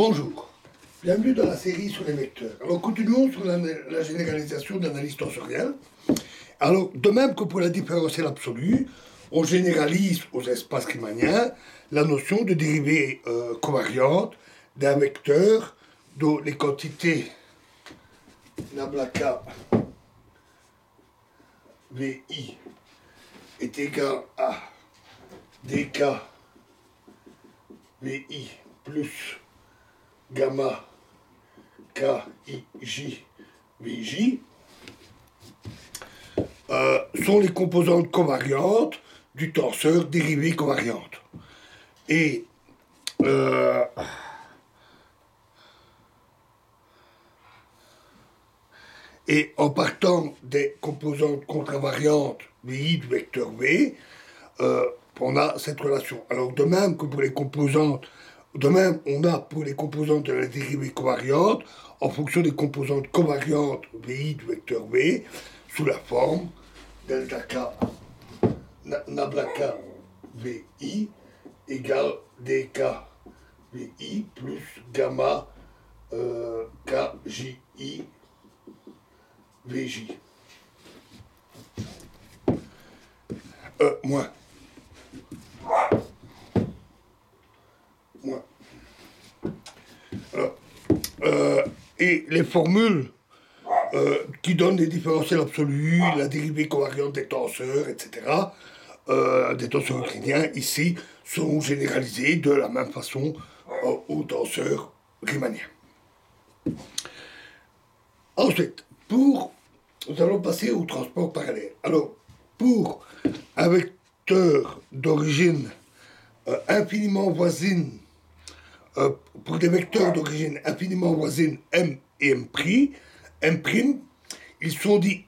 Bonjour, bienvenue dans la série sur les vecteurs. Alors continuons sur la généralisation de l'analyse tensorielle. Alors de même que pour la différentielle absolue, on généralise aux espaces riemanniens la notion de dérivée covariante d'un vecteur dont les quantités nabla k vi est égal à dk vi plus gamma kij vj sont les composantes covariantes du tenseur dérivée covariante. Et en partant des composantes contravariantes vi du vecteur v, on a cette relation. Alors de même que pour les composantes, on a pour les composantes de la dérivée covariante, en fonction des composantes covariantes vi du vecteur v, sous la forme delta k nabla k vi égale dk vi plus gamma kji vj. Moins. Alors, et les formules qui donnent des différentiels absolus, la dérivée covariante des tenseurs, etc., des tenseurs euclidiens, ici, sont généralisées de la même façon aux tenseurs riemanniens. Ensuite, nous allons passer au transport parallèle. Alors, pour un vecteur d'origine infiniment voisine, pour des vecteurs d'origine infiniment voisine M et M', ils sont dits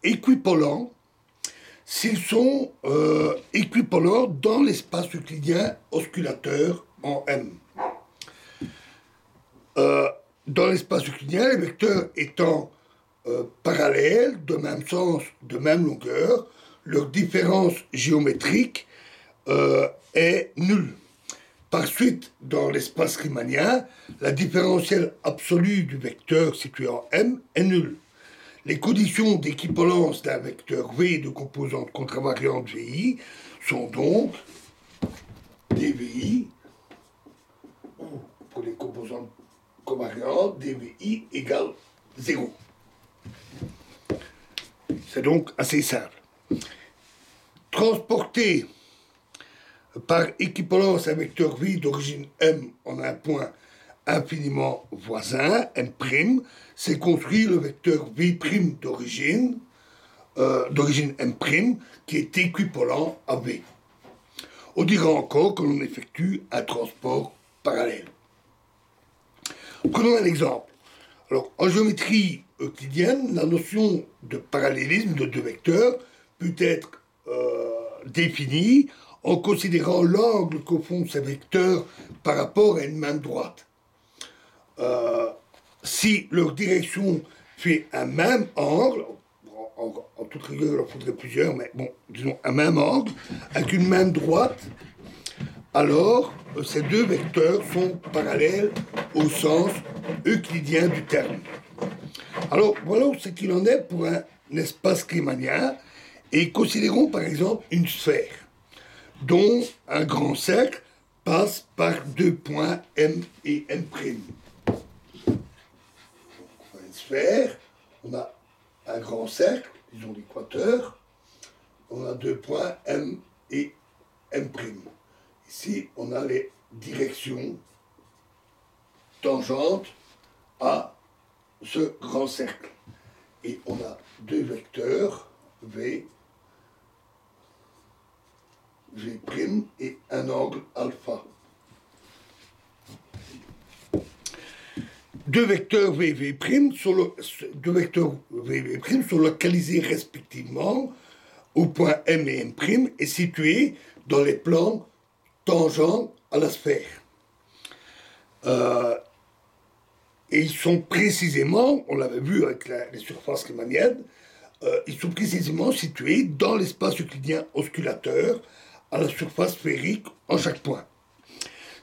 équipolants s'ils sont équipolants dans l'espace euclidien osculateur en M. Dans l'espace euclidien, les vecteurs étant parallèles, de même sens, de même longueur, leur différence géométrique est nulle. Par suite, dans l'espace riemannien, la différentielle absolue du vecteur situé en M est nulle. Les conditions d'équivalence d'un vecteur V de composante contravariante VI sont donc dVi, ou pour les composantes covariantes, dVi égale 0. C'est donc assez simple. Transporter par équivalence un vecteur V d'origine M en un point infiniment voisin, M', c'est construire le vecteur V' d'origine M', qui est équivalent à V. On dira encore que l'on effectue un transport parallèle. Prenons un exemple. Alors, en géométrie euclidienne, la notion de parallélisme de deux vecteurs peut être définie en considérant l'angle que font ces vecteurs par rapport à une même droite. Si leur direction fait un même angle, en toute rigueur il en faudrait plusieurs, mais bon, disons un même angle, avec une même droite, alors ces deux vecteurs sont parallèles au sens euclidien du terme. Alors voilà ce qu'il en est pour un espace riemannien, et considérons par exemple une sphère dont un grand cercle passe par deux points M et M'. On a une sphère, on a un grand cercle, disons l'équateur, on a deux points M et M'. Ici, on a les directions tangentes à ce grand cercle. Et on a deux vecteurs, V' et un angle alpha. Deux vecteurs V' sont localisés respectivement au point M et M' et situés dans les plans tangents à la sphère. Et ils sont précisément, on l'avait vu avec les surfaces riemanniennes, ils sont précisément situés dans l'espace euclidien osculateur à la surface sphérique en chaque point.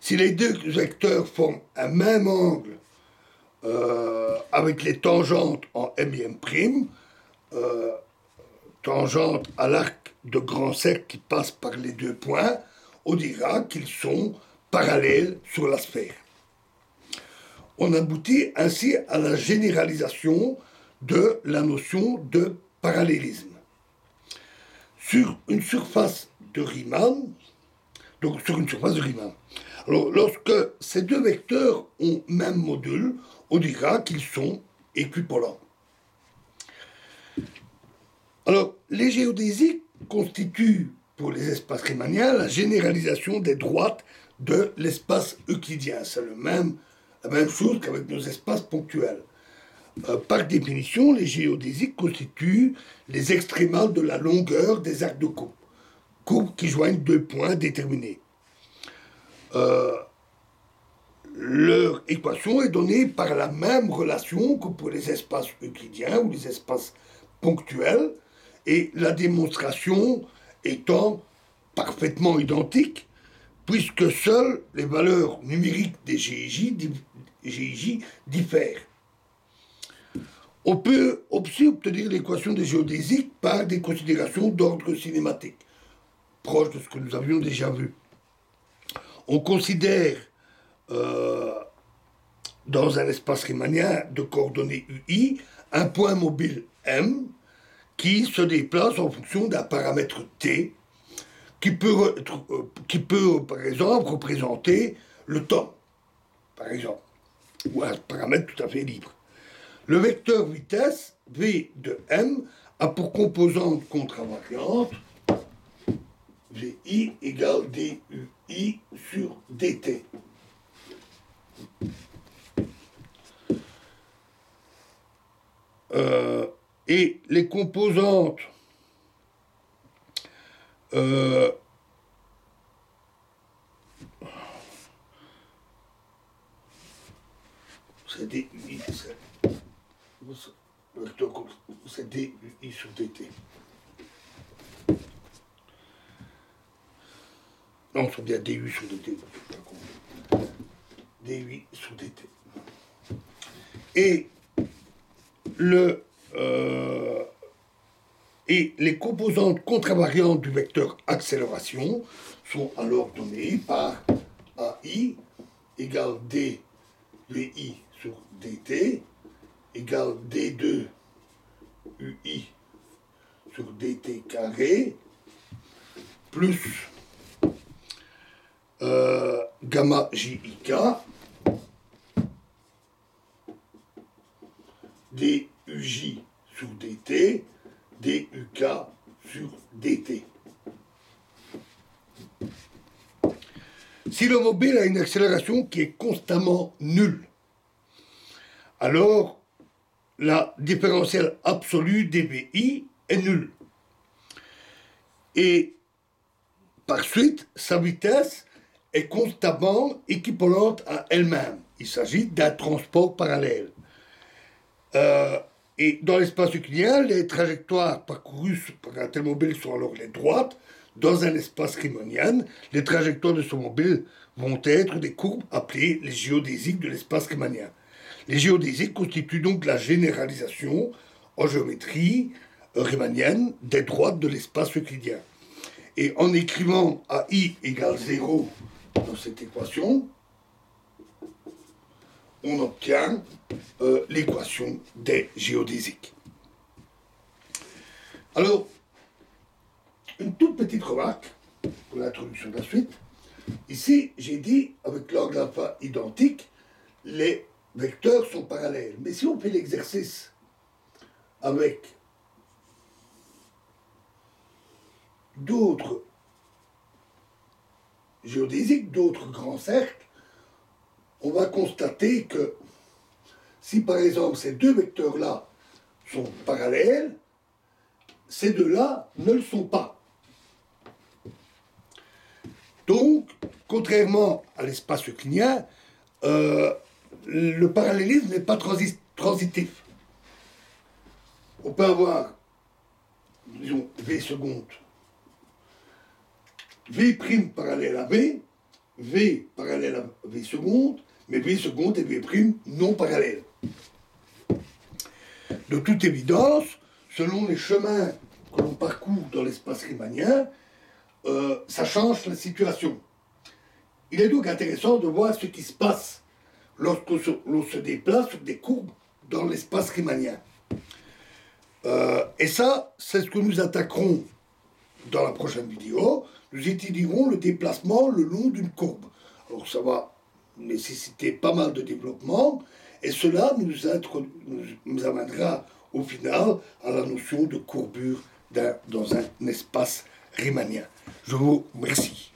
Si les deux vecteurs forment un même angle avec les tangentes en M', tangente à l'arc de grand cercle qui passe par les deux points, on dira qu'ils sont parallèles sur la sphère. On aboutit ainsi à la généralisation de la notion de parallélisme. Sur une surface de Riemann, alors lorsque ces deux vecteurs ont même module, on dira qu'ils sont équipolants. Alors, les géodésiques constituent pour les espaces riemanniens la généralisation des droites de l'espace euclidien. C'est la même chose qu'avec nos espaces ponctuels. Par définition, les géodésiques constituent les extrémales de la longueur des arcs de coupe qui joignent deux points déterminés. Leur équation est donnée par la même relation que pour les espaces euclidiens ou les espaces ponctuels, et la démonstration étant parfaitement identique, puisque seules les valeurs numériques des GIJ diffèrent. On peut aussi obtenir l'équation des géodésiques par des considérations d'ordre cinématique, proche de ce que nous avions déjà vu. On considère dans un espace riemanien de coordonnées UI un point mobile M qui se déplace en fonction d'un paramètre T qui peut, par exemple, représenter le temps, par exemple, ou un paramètre tout à fait libre. Le vecteur vitesse, V de M, a pour composante contravariante VI égale DUI sur DT. Et les composantes c'est DUI, c'est DUI sur DT. Non, c'est bien DU sur DT. DUI sur DT. Et les composantes contravariantes du vecteur accélération sont alors données par AI égale DVI sur DT égale D2 UI sur DT carré plus gamma JIK DUJ sur DT, DUK sur DT. Si le mobile a une accélération qui est constamment nulle, alors la différentielle absolue dBi est nulle. Et par suite, sa vitesse est constamment équivalente à elle-même. Il s'agit d'un transport parallèle. Et dans l'espace euclidien, les trajectoires parcourues par un tel mobile sont alors les droites. Dans un espace riemannien, les trajectoires de ce mobile vont être des courbes appelées les géodésiques de l'espace riemannien. Les géodésiques constituent donc la généralisation en géométrie riemannienne des droites de l'espace euclidien. Et en écrivant AI égale 0 dans cette équation, on obtient l'équation des géodésiques. Alors, une toute petite remarque pour l'introduction de la suite. Ici, j'ai dit, avec l'angle alpha identique, les vecteurs sont parallèles. Mais si on fait l'exercice avec d'autres géodésiques, d'autres grands cercles, on va constater que si par exemple ces deux vecteurs-là sont parallèles, ces deux-là ne le sont pas. Donc, contrairement à l'espace euclidien, le parallélisme n'est pas transitif. On peut avoir, disons, V seconde, V' parallèle à V, V parallèle à V seconde, mais V seconde et V prime non parallèles. De toute évidence, selon les chemins que l'on parcourt dans l'espace riemanien, ça change la situation. Il est donc intéressant de voir ce qui se passe lorsqu'on se déplace sur des courbes dans l'espace riemanien. Et ça, c'est ce que nous attaquerons dans la prochaine vidéo. Nous étudierons le déplacement le long d'une courbe. Alors ça va nécessiter pas mal de développement, et cela nous amènera au final à la notion de courbure dans un espace riemanien. Je vous remercie.